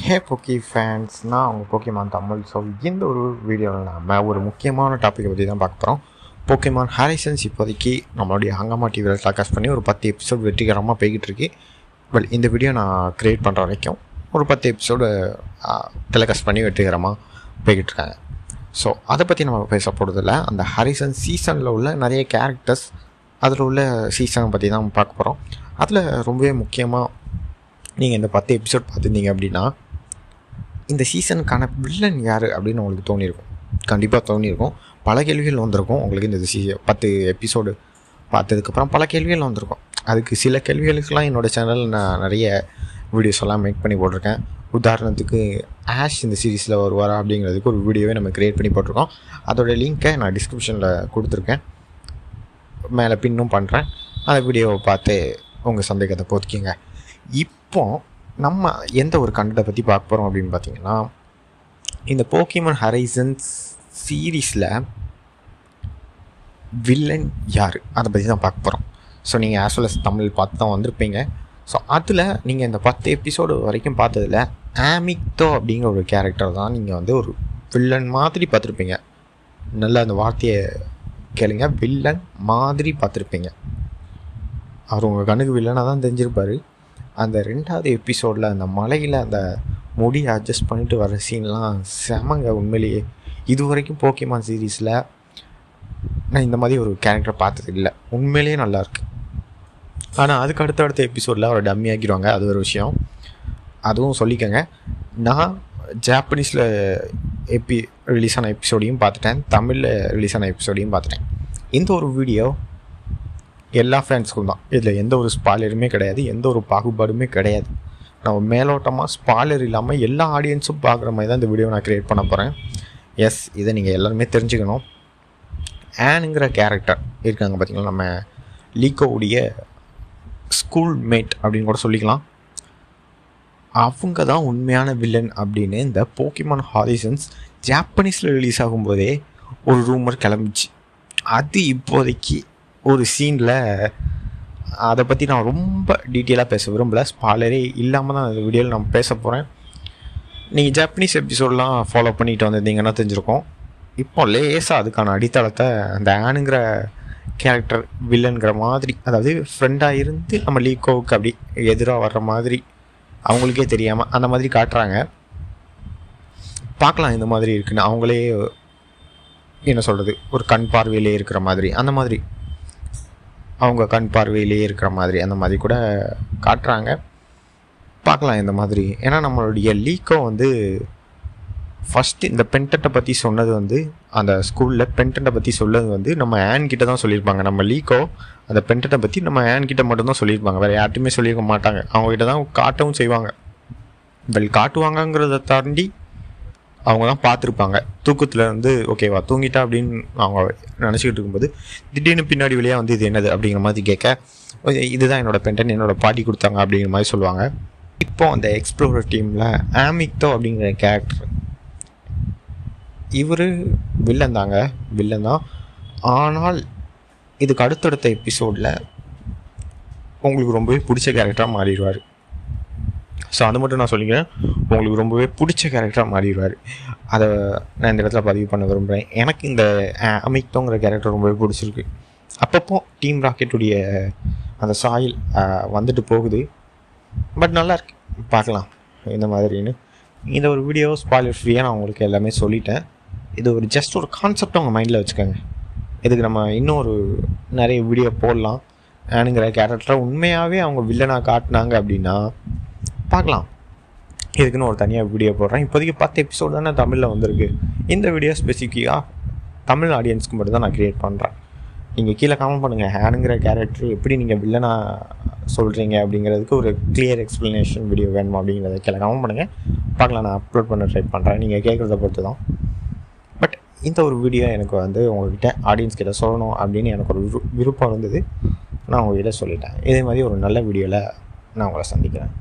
ஹே போக்கி ஃபேன்ஸ், நான் உங்கள் போக்கிமான் தமிழ். ஸோ இந்த ஒரு வீடியோவில் நம்ம ஒரு முக்கியமான டாப்பிக்கை பற்றி தான் பார்க்க போகிறோம். போக்கிமான் ஹாரிசன்ஸ் இப்போதைக்கு நம்மளுடைய ஹங்கமா டிவியில் டெலிகாஸ்ட் பண்ணி ஒரு 10 எபிசோட் வெற்றிகரமாக போய்கிட்டு இருக்கு. இந்த வீடியோ நான் க்ரியேட் பண்ணுற வரைக்கும் ஒரு 10 எபிசோடு டெலிகாஸ்ட் பண்ணி வெற்றிகரமாக போய்கிட்டு இருக்காங்க. ஸோ அதை பற்றி நம்ம பேச போகிறதில்ல. அந்த ஹாரிசன் சீசனில் உள்ள நிறைய கேரக்டர்ஸ், அதில் உள்ள சீசனை பற்றி தான் பார்க்க போகிறோம். அதில் ரொம்பவே முக்கியமாக நீங்கள் இந்த 10 எபிசோட் பார்த்துருந்தீங்க அப்படின்னா இந்த சீசனுக்கான வில்லன் யார் அப்படின்னு உங்களுக்கு தோணியிருக்கும். கண்டிப்பாக தோணியிருக்கும். பல கேள்விகள் வந்திருக்கும் உங்களுக்கு. இந்த 10 எபிசோடு பார்த்ததுக்கப்புறம் பல கேள்விகள் வந்திருக்கும். அதுக்கு சில கேள்விகளுக்கெல்லாம் என்னோடய சேனலில் நான் நிறைய வீடியோஸ் எல்லாம் மேக் பண்ணி போட்டிருக்கேன். உதாரணத்துக்கு ஆஷ் இந்த சீரீஸில் வருவாரா அப்படிங்கிறதுக்கு ஒரு வீடியோவே நம்ம க்ரியேட் பண்ணி போட்டிருக்கோம். அதோடய லிங்க்கை நான் டிஸ்கிரிப்ஷனில் கொடுத்துருக்கேன், மேலே பின்னும் பண்ணுறேன். அந்த வீடியோவை பார்த்து உங்கள் சந்தேகத்தை போத்திக்கிங்க. இப்போ நம்ம எந்த ஒரு கண்டென்ட்டை பற்றி பார்க்க போகிறோம் அப்படின்னு பார்த்தீங்கன்னா, இந்த போக்கிமான் ஹாரிசன்ஸ் சீரீஸில் வில்லன் யார் அதை பற்றி தான் பார்க்க போகிறோம். ஸோ நீங்கள் ஆஸ் வெல் அஸ் தமிழ் பார்த்து தான் வந்திருப்பீங்க. ஸோ அதில் நீங்கள் இந்த 10 எபிசோடு வரைக்கும் பார்த்ததில் ஆமிக்தோ அப்படிங்கிற ஒரு கேரக்டர் தான் நீங்கள் வந்து ஒரு வில்லன் மாதிரி பார்த்துருப்பீங்க. நல்லா அந்த வார்த்தையை கேளுங்க, வில்லன் மாதிரி பார்த்துருப்பீங்க. அவர் உங்கள் கண்ணுக்கு வில்லனாக தான் தெரிஞ்சிருப்பார். அந்த 2வது எபிசோடில் அந்த மலையில் அந்த முடி அட்ஜஸ்ட் பண்ணிட்டு வர சீன்லாம் செமங்க. உண்மையிலேயே இது வரைக்கும் போக்கிமான் சீரீஸில் நான் இந்த மாதிரி ஒரு கேரக்டர் பார்த்தது இல்லை. உண்மையிலேயே நல்லாயிருக்கு. ஆனால் அதுக்கு அடுத்த எபிசோடில் அவரை டம்மி ஆக்கிடுவாங்க. அது ஒரு விஷயம், அதுவும் சொல்லிக்கோங்க. நான் ஜாப்பனீஸில் ரிலீஸ் ஆன எபிசோடையும் பார்த்துட்டேன், தமிழில் ரிலீஸ் ஆன எபிசோடையும் பார்த்துட்டேன். இந்த ஒரு வீடியோ எல்லா ஃபேன்ஸுக்கும் தான். இதில் எந்த ஒரு ஸ்பாய்லருமே கிடையாது, எந்த ஒரு பாகுபாடுமே கிடையாது. நம்ம மேலோட்டமாக ஸ்பாய்லர் இல்லாமல் எல்லா ஆடியன்ஸும் பார்க்குற மாதிரி தான் இந்த வீடியோ நான் க்ரியேட் பண்ண போகிறேன். எஸ், இதை நீங்கள் எல்லாருமே தெரிஞ்சுக்கணும். ஆனுங்கிற கேரக்டர் இருக்காங்க பார்த்தீங்களா, நம்ம லீக்கோவுடைய ஸ்கூல் மேட் அப்படின்னு கூட சொல்லிக்கலாம். அவங்க தான் உண்மையான வில்லன் அப்படின்னு இந்த போக்கிமான் ஹாரிசன்ஸ் ஜாப்பனீஸில் ரிலீஸ் ஆகும்போதே ஒரு ரூமர் கிளம்பிச்சு. அது இப்போதைக்கு ஒரு சீனில், அதை பற்றி நான் ரொம்ப டீட்டெயிலாக பேச விரும்பலை. ஸ்பாய்லரே இல்லாமல் தான் அந்த வீடியோவில் நான் பேச போகிறேன். நீங்கள் ஜாப்பனீஸ் எபிசோடெலாம் ஃபாலோ பண்ணிட்டு வந்திருந்தீங்கன்னா தெரிஞ்சிருக்கோம். இப்போ லேசாக அதுக்கான அடித்தளத்தை அந்த ஆனுங்கிற கேரக்டர் வில்லனுங்கிற மாதிரி, அதாவது ஃப்ரெண்டாக இருந்து நம்ம லீக்கோவுக்கு அப்படி எதிராக வர்ற மாதிரி அவங்களுக்கே தெரியாமல் அந்த மாதிரி காட்டுறாங்க. பார்க்கலாம் இந்த மாதிரி இருக்குன்னு. அவங்களே என்ன சொல்கிறது, ஒரு கண் பார்வையிலே இருக்கிற மாதிரி, அந்த மாதிரி அவங்க கண் பார்வையிலே இருக்கிற மாதிரி அந்த மாதிரி கூட காட்டுறாங்க. பார்க்கலாம் இந்த மாதிரி. ஏன்னா நம்மளுடைய லீக்கோ வந்து ஃபஸ்ட்டு இந்த பென்டென்ட்டை பற்றி சொன்னது வந்து, அந்த ஸ்கூலில் பென்டென்ட்டை பற்றி சொன்னது வந்து நம்ம ஆன் கிட்ட தான் சொல்லியிருப்பாங்க. நம்ம லீக்கோ அந்த பென்டென்ட்டை பற்றி நம்ம ஆன் கிட்ட மட்டும்தான் சொல்லியிருப்பாங்க, வேறு யார்ட்டுமே சொல்லியிருக்க மாட்டாங்க. அவங்ககிட்ட தான் காட்டவும் செய்வாங்க. காட்டுவாங்கங்கிறத தாண்டி அவங்க தான் பார்த்துருப்பாங்க. தூக்கத்தில் வந்து ஓகேவா தூங்கிட்டா அப்படின்னு அவங்க நினச்சிக்கிட்டு இருக்கும்போது திடீர்னு பின்னாடி வழியாக வந்து இது என்னது அப்படிங்கிற மாதிரி கேட்க, இதுதான் என்னோடய பென்டன், என்னோடய பாட்டி கொடுத்தாங்க அப்படிங்கிற மாதிரி சொல்லுவாங்க. இப்போ அந்த எக்ஸ்ப்ளோரர் டீமில் ஆமிக்தோ அப்படிங்கிற கேரக்டர், இவர் வில்லன் தாங்க, வில்லன் தான். ஆனால் இதுக்கு அடுத்தடுத்த எபிசோடில் உங்களுக்கு ரொம்பவே பிடிச்ச கேரக்டராக மாறிடுவார். ஸோ அது மட்டும் நான் சொல்லிக்கிறேன், உங்களுக்கு ரொம்பவே பிடிச்ச கேரக்டராக மாறிடுவார். அதை நான் இந்த இடத்துல பதிவு பண்ண விரும்புகிறேன். எனக்கு இந்த அமிக்தோங்கிற கேரக்டர் ரொம்பவே பிடிச்சிருக்கு. அப்பப்போ டீம் ராக்கெட்டுடைய அந்த சாயில் வந்துட்டு போகுது. பட் நல்லாயிருக்கு, பார்க்கலாம் இந்த மாதிரின்னு. இந்த ஒரு வீடியோ ஸ்பாய்லர் ஃப்ரீயாக நான் உங்களுக்கு எல்லாமே சொல்லிட்டேன். இது ஒரு ஜஸ்ட் ஒரு கான்செப்டை உங்கள் மைண்டில் வச்சுக்கோங்க. இதுக்கு நம்ம இன்னும் ஒரு நிறைய வீடியோ போடலாம். ஆனுங்கிற கேரக்டரை உண்மையாகவே அவங்க வில்லனாக காட்டினாங்க அப்படின்னா பார்க்கலாம். இதுக்குன்னு ஒரு தனியாக வீடியோ போடுறேன். இப்போதைக்கு 10 எபிசோடு தானே தமிழில் வந்திருக்கு. இந்த வீடியோ ஸ்பெசிஃபிக்காக தமிழ் ஆடியன்ஸ்க்கு மட்டும் தான் நான் க்ரியேட் பண்ணுறேன். நீங்கள் கீழே கமெண்ட் பண்ணுங்கள், ஆனுங்கிற கேரக்டர் எப்படி நீங்கள் வில்லனாக சொல்கிறீங்க அப்படிங்கிறதுக்கு ஒரு கிளியர் எக்ஸ்ப்ளனேஷன் வீடியோ வேணுமா அப்படிங்கிறத கீழே கமெண்ட் பண்ணுங்கள். பார்க்கலாம், நான் அப்லோட் பண்ண ட்ரை பண்ணுறேன். நீங்கள் கேட்குறத பொறுத்து தான். பட் இந்த ஒரு வீடியோ எனக்கு வந்து உங்கள்கிட்ட ஆடியன்ஸ் கிட்ட சொல்லணும் அப்படின்னு எனக்கு ஒரு விருப்பம் இருந்தது. நான் உங்கள்கிட்ட சொல்லிட்டேன். இதே மாதிரி ஒரு நல்ல வீடியோவில் நான் உங்களை சந்திக்கிறேன்.